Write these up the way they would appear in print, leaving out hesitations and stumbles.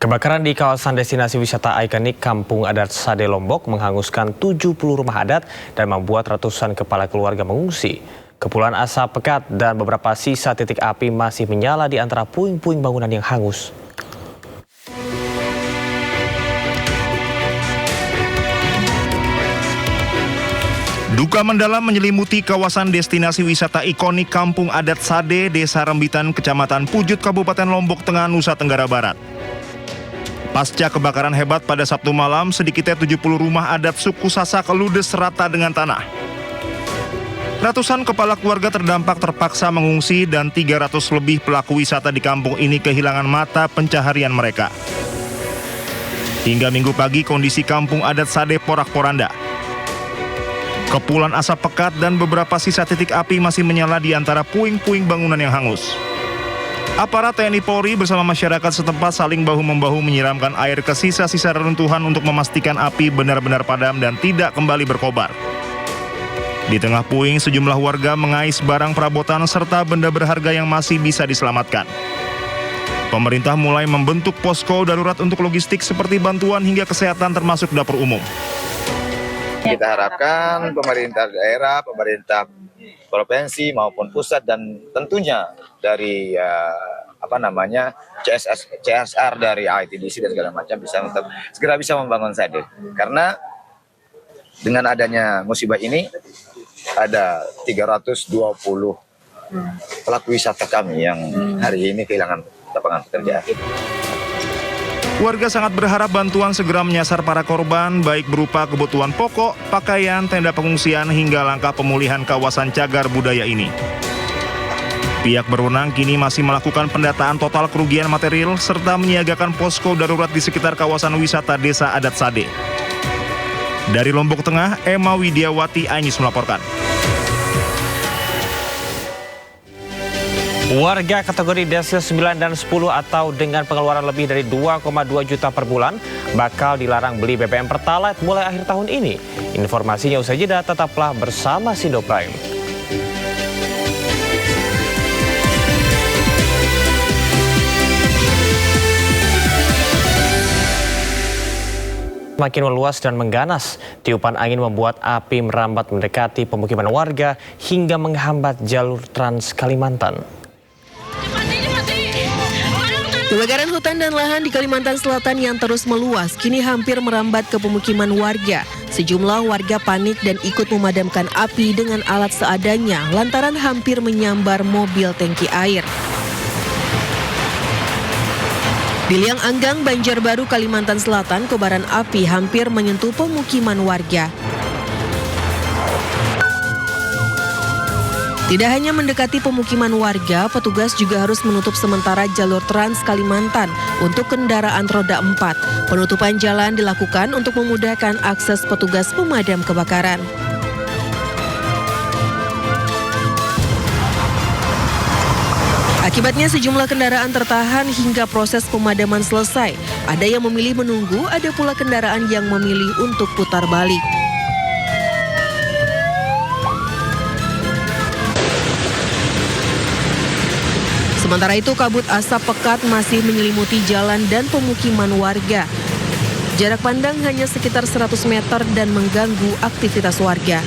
Kebakaran di kawasan destinasi wisata ikonik Kampung Adat Sade Lombok menghanguskan 70 rumah adat dan membuat ratusan kepala keluarga mengungsi. Kepulan asap pekat dan beberapa sisa titik api masih menyala di antara puing-puing bangunan yang hangus. Duka mendalam menyelimuti kawasan destinasi wisata ikonik Kampung Adat Sade, Desa Rembitan, Kecamatan Pujut, Kabupaten Lombok Tengah, Nusa Tenggara Barat. Pasca kebakaran hebat pada Sabtu malam, sedikitnya 70 rumah adat suku Sasak ludes rata dengan tanah. Ratusan kepala keluarga terdampak terpaksa mengungsi dan 300 lebih pelaku wisata di kampung ini kehilangan mata pencaharian mereka. Hingga Minggu pagi kondisi Kampung Adat Sade porak-poranda. Kepulan asap pekat dan beberapa sisa titik api masih menyala di antara puing-puing bangunan yang hangus. Aparat TNI Polri bersama masyarakat setempat saling bahu-membahu menyiramkan air ke sisa-sisa reruntuhan untuk memastikan api benar-benar padam dan tidak kembali berkobar. Di tengah puing, sejumlah warga mengais barang perabotan serta benda berharga yang masih bisa diselamatkan. Pemerintah mulai membentuk posko darurat untuk logistik seperti bantuan hingga kesehatan termasuk dapur umum. Kita harapkan pemerintah daerah, pemerintah provinsi maupun pusat dan tentunya dari CSR dari ITDC dan segala macam segera bisa membangun Sade. Karena dengan adanya musibah ini ada 320 pelaku wisata kami yang hari ini kehilangan lapangan pekerjaan. Warga sangat berharap bantuan segera menyasar para korban, baik berupa kebutuhan pokok, pakaian, tenda pengungsian, hingga langkah pemulihan kawasan cagar budaya ini. Pihak berwenang kini masih melakukan pendataan total kerugian material, serta menyiagakan posko darurat di sekitar kawasan wisata Desa Adat Sade. Dari Lombok Tengah, Emma Widiawati, iNews melaporkan. Warga kategori desil 9 dan 10 atau dengan pengeluaran lebih dari 2,2 juta per bulan bakal dilarang beli BBM Pertalite mulai akhir tahun ini. Informasinya usai jeda, tetaplah bersama Sindo Prime. Makin meluas dan mengganas, tiupan angin membuat api merambat mendekati pemukiman warga hingga menghambat jalur Trans Kalimantan. Kebakaran hutan dan lahan di Kalimantan Selatan yang terus meluas kini hampir merambat ke pemukiman warga. Sejumlah warga panik dan ikut memadamkan api dengan alat seadanya lantaran hampir menyambar mobil tangki air. Di Liang Anggang, Banjarbaru, Kalimantan Selatan, kobaran api hampir menyentuh pemukiman warga. Tidak hanya mendekati pemukiman warga, petugas juga harus menutup sementara jalur Trans Kalimantan untuk kendaraan roda 4. Penutupan jalan dilakukan untuk memudahkan akses petugas pemadam kebakaran. Akibatnya sejumlah kendaraan tertahan hingga proses pemadaman selesai. Ada yang memilih menunggu, ada pula kendaraan yang memilih untuk putar balik. Sementara itu, kabut asap pekat masih menyelimuti jalan dan pemukiman warga. Jarak pandang hanya sekitar 100 meter dan mengganggu aktivitas warga.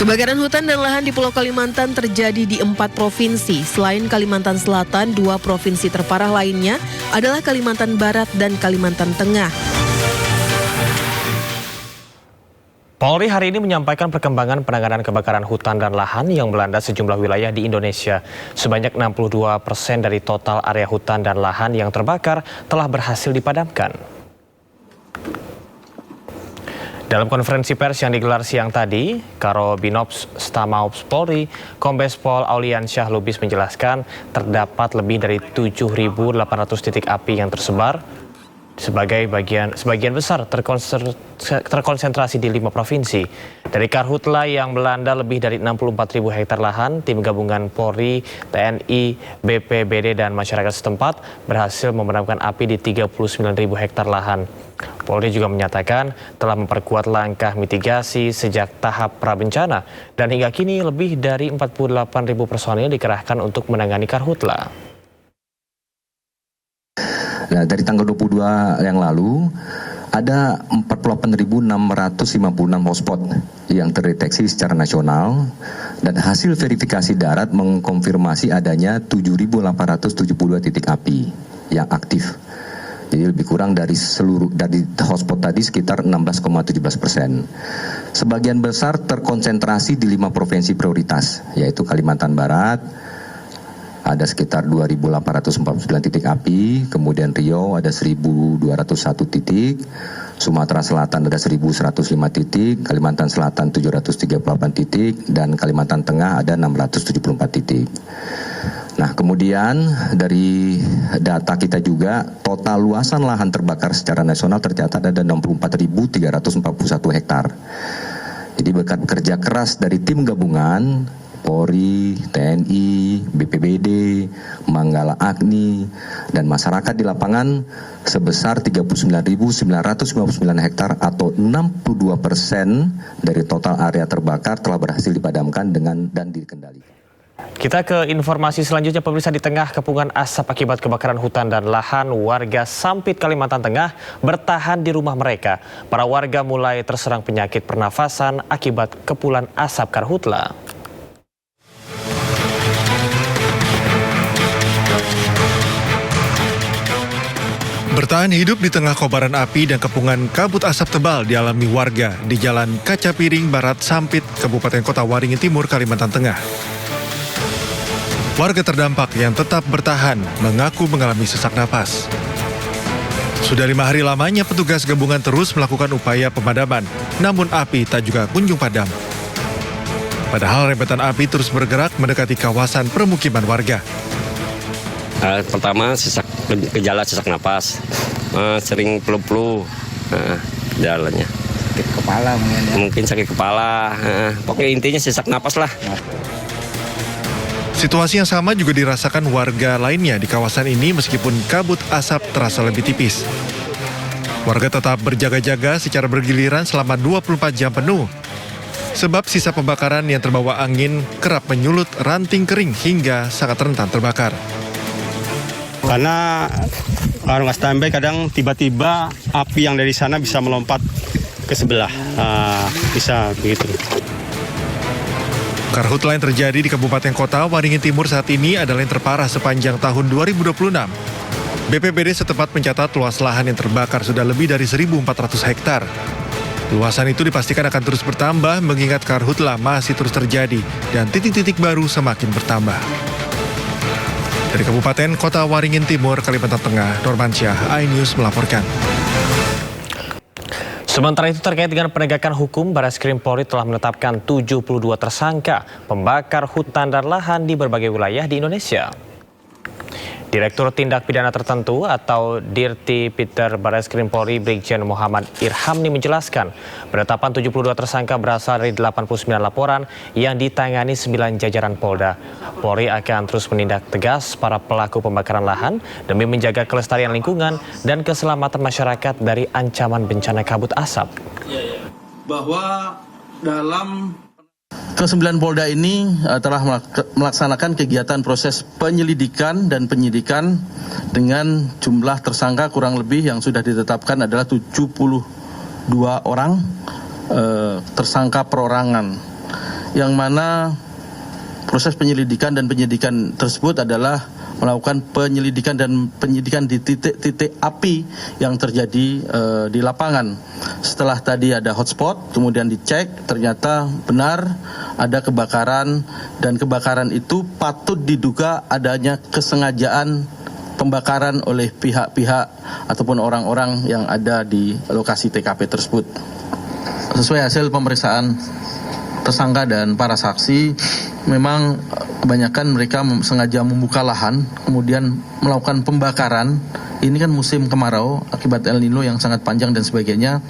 Kebakaran hutan dan lahan di Pulau Kalimantan terjadi di 4 provinsi. Selain Kalimantan Selatan, 2 provinsi terparah lainnya adalah Kalimantan Barat dan Kalimantan Tengah. Polri hari ini menyampaikan perkembangan penanganan kebakaran hutan dan lahan yang melanda sejumlah wilayah di Indonesia. Sebanyak 62% dari total area hutan dan lahan yang terbakar telah berhasil dipadamkan. Dalam konferensi pers yang digelar siang tadi, Karobinops Stamaops Polri, Kombes Pol Aulian Syah Lubis menjelaskan terdapat lebih dari 7.800 titik api yang tersebar. Sebagian besar terkonsentrasi di 5 provinsi. Dari Karhutla yang melanda lebih dari 64.000 hektar lahan, tim gabungan Polri, TNI, BPBD dan masyarakat setempat berhasil memadamkan api di 39.000 hektar lahan. Polri juga menyatakan telah memperkuat langkah mitigasi sejak tahap prabencana dan hingga kini lebih dari 48.000 personil dikerahkan untuk menangani Karhutla. Nah, dari tanggal 22 yang lalu ada 48.656 hotspot yang terdeteksi secara nasional dan hasil verifikasi darat mengkonfirmasi adanya 7.872 titik api yang aktif. Jadi lebih kurang dari hotspot tadi sekitar 16,17%. Sebagian besar terkonsentrasi di 5 provinsi prioritas, yaitu Kalimantan Barat, ada sekitar 2.849 titik api, kemudian Riau ada 1.201 titik, Sumatera Selatan ada 1.105 titik, Kalimantan Selatan 738 titik, dan Kalimantan Tengah ada 674 titik. Nah, kemudian dari data kita juga total luasan lahan terbakar secara nasional tercatat ada 64.341 hektar. Jadi berkat kerja keras dari tim gabungan Polri, TNI, BPBD, Manggala Agni, dan masyarakat di lapangan sebesar 39.959 hektar atau 62% dari total area terbakar telah berhasil dipadamkan dan dikendalikan. Kita ke informasi selanjutnya, pemirsa. Di tengah kepungan asap akibat kebakaran hutan dan lahan, warga Sampit, Kalimantan Tengah bertahan di rumah mereka. Para warga mulai terserang penyakit pernafasan akibat kepulan asap karhutla. Bertahan hidup di tengah kobaran api dan kepungan kabut asap tebal dialami warga di Jalan Kaca Piring Barat Sampit, Kabupaten Kota Waringin Timur, Kalimantan Tengah. Warga terdampak yang tetap bertahan mengaku mengalami sesak napas. Sudah 5 hari lamanya petugas gabungan terus melakukan upaya pemadaman, namun api tak juga kunjung padam. Padahal rembetan api terus bergerak mendekati kawasan permukiman warga. Pertama gejala sesak napas, sering flu-flu jalannya. Sakit kepala mungkin sakit kepala, pokoknya intinya sesak napas lah. Situasi yang sama juga dirasakan warga lainnya di kawasan ini meskipun kabut asap terasa lebih tipis. Warga tetap berjaga-jaga secara bergiliran selama 24 jam penuh. Sebab sisa pembakaran yang terbawa angin kerap menyulut ranting kering hingga sangat rentan terbakar. Karena kalau nggak standby kadang tiba-tiba api yang dari sana bisa melompat ke sebelah, bisa begitu. Karhutla yang terjadi di Kabupaten Kota Waringin Timur saat ini adalah yang terparah sepanjang tahun 2026. BPBD setempat mencatat luas lahan yang terbakar sudah lebih dari 1.400 hektar. Luasan itu dipastikan akan terus bertambah mengingat karhutla masih terus terjadi dan titik-titik baru semakin bertambah. Dari Kabupaten Kota Waringin Timur, Kalimantan Tengah, Normansyah, iNews melaporkan. Sementara itu terkait dengan penegakan hukum, Barreskrim Polri telah menetapkan 72 tersangka pembakar hutan dan lahan di berbagai wilayah di Indonesia. Direktur Tindak Pidana Tertentu atau Dirti Peter Barreskrim Polri Brigjen Muhammad Irhamni menjelaskan penetapan 72 tersangka berasal dari 89 laporan yang ditangani 9 jajaran Polda. Polri akan terus menindak tegas para pelaku pembakaran lahan demi menjaga kelestarian lingkungan dan keselamatan masyarakat dari ancaman bencana kabut asap. Bahwa dalam Ke-9 Polda ini telah melaksanakan kegiatan proses penyelidikan dan penyidikan dengan jumlah tersangka kurang lebih yang sudah ditetapkan adalah 72 orang tersangka perorangan, yang mana proses penyelidikan dan penyidikan tersebut adalah melakukan penyelidikan dan penyidikan di titik-titik api yang terjadi di lapangan. Setelah tadi ada hotspot, kemudian dicek, ternyata benar ada kebakaran, dan kebakaran itu patut diduga adanya kesengajaan pembakaran oleh pihak-pihak ataupun orang-orang yang ada di lokasi TKP tersebut. Sesuai hasil pemeriksaan tersangka dan para saksi, memang kebanyakan mereka sengaja membuka lahan, kemudian melakukan pembakaran. Ini kan musim kemarau akibat El Nino yang sangat panjang dan sebagainya.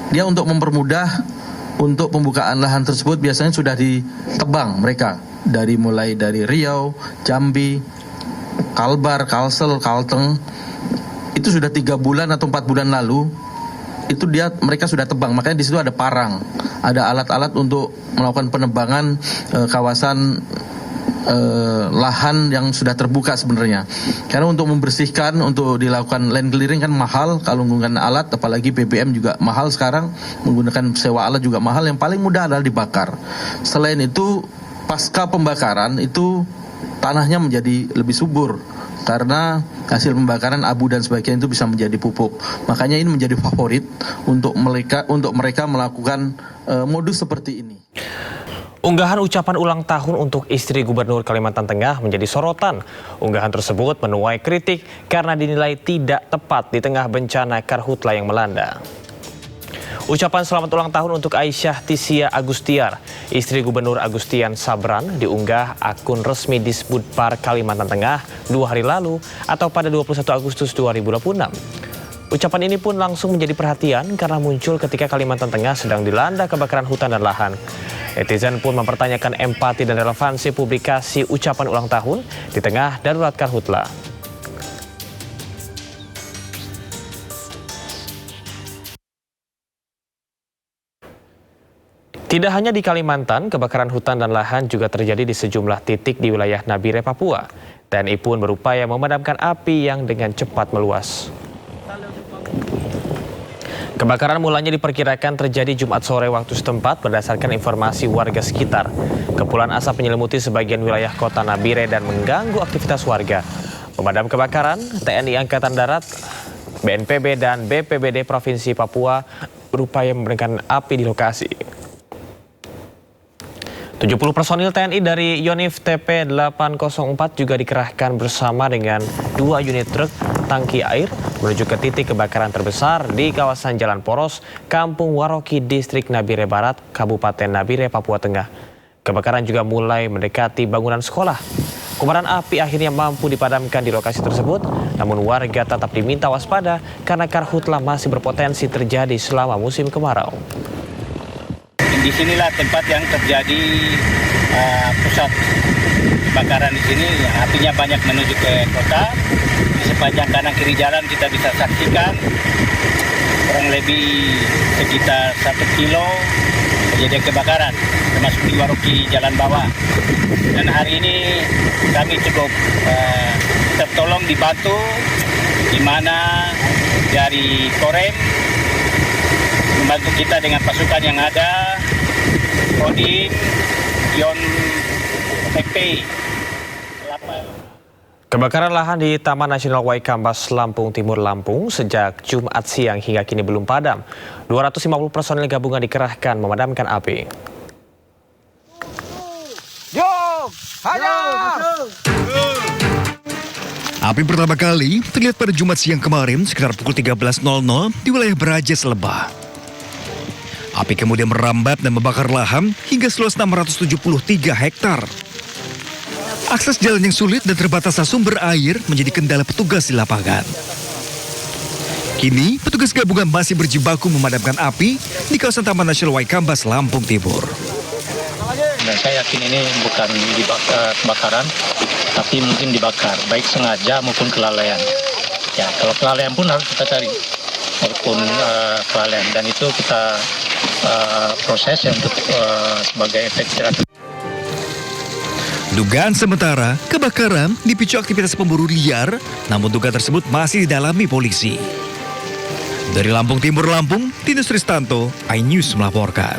Dia untuk mempermudah untuk pembukaan lahan tersebut biasanya sudah ditebang mereka mulai dari Riau, Jambi, Kalbar, Kalsel, Kalteng. Itu sudah 3 bulan atau 4 bulan lalu. Itu mereka sudah tebang, makanya di situ ada parang, ada alat-alat untuk melakukan penebangan kawasan lahan yang sudah terbuka sebenarnya. Karena untuk membersihkan, untuk dilakukan land clearing kan mahal, kalau menggunakan alat, apalagi BBM juga mahal sekarang, menggunakan sewa alat juga mahal, yang paling mudah adalah dibakar. Selain itu, pasca pembakaran itu tanahnya menjadi lebih subur, karena hasil pembakaran abu dan sebagainya itu bisa menjadi pupuk. Makanya ini menjadi favorit untuk mereka melakukan modus seperti ini. Unggahan ucapan ulang tahun untuk istri Gubernur Kalimantan Tengah menjadi sorotan. Unggahan tersebut menuai kritik karena dinilai tidak tepat di tengah bencana karhutla yang melanda. Ucapan selamat ulang tahun untuk Aisyah Tisia Agustiar, istri Gubernur Agustian Sabran, diunggah akun resmi Disbudpar Kalimantan Tengah 2 hari lalu atau pada 21 Agustus 2026. Ucapan ini pun langsung menjadi perhatian karena muncul ketika Kalimantan Tengah sedang dilanda kebakaran hutan dan lahan. Netizen pun mempertanyakan empati dan relevansi publikasi ucapan ulang tahun di tengah darurat karhutla. Tidak hanya di Kalimantan, kebakaran hutan dan lahan juga terjadi di sejumlah titik di wilayah Nabire, Papua. TNI pun berupaya memadamkan api yang dengan cepat meluas. Kebakaran mulanya diperkirakan terjadi Jumat sore waktu setempat berdasarkan informasi warga sekitar. Kepulan asap menyelimuti sebagian wilayah kota Nabire dan mengganggu aktivitas warga. Pemadam kebakaran, TNI Angkatan Darat, BNPB dan BPBD Provinsi Papua berupaya memadamkan api di lokasi. 70 personil TNI dari Yonif TP 804 juga dikerahkan bersama dengan 2 unit truk tangki air menuju ke titik kebakaran terbesar di kawasan Jalan Poros, Kampung Waroki, Distrik Nabire Barat, Kabupaten Nabire, Papua Tengah. Kebakaran juga mulai mendekati bangunan sekolah. Kobaran api akhirnya mampu dipadamkan di lokasi tersebut, namun warga tetap diminta waspada karena karhutla masih berpotensi terjadi selama musim kemarau. Di sinilah tempat yang terjadi pusat kebakaran di sini, apinya banyak menuju ke kota. Di sepanjang kanan kiri jalan kita bisa saksikan kurang lebih sekitar 1 kilo kejadian kebakaran, termasuk di Waroki Jalan Bawah. Dan hari ini kami cukup tertolong dibantu, di mana dari Korem membantu kita dengan pasukan yang ada, Kodim, Yon PP. Kebakaran lahan di Taman Nasional Waikambas, Lampung Timur, Lampung sejak Jumat siang hingga kini belum padam. 250 personil gabungan dikerahkan memadamkan api. Api pertama kali terlihat pada Jumat siang kemarin sekitar pukul 13.00 di wilayah Beraja, Selebah. Api kemudian merambat dan membakar lahan hingga seluas 673 hektar. Akses jalan yang sulit dan terbatasnya sumber air menjadi kendala petugas di lapangan. Kini, petugas gabungan masih berjibaku memadamkan api di kawasan Taman Nasional Waikambas, Lampung Timur. Dan saya yakin ini bukan kebakaran, tapi mungkin dibakar, baik sengaja maupun kelalaian. Ya, kalau kelalaian pun harus kita cari, maupun kelalaian, dan itu kita proses untuk sebagai efek jerat. Dugaan sementara, kebakaran dipicu aktivitas pemburu liar, namun dugaan tersebut masih didalami polisi. Dari Lampung Timur, Lampung, Tinus Ristanto, iNews melaporkan.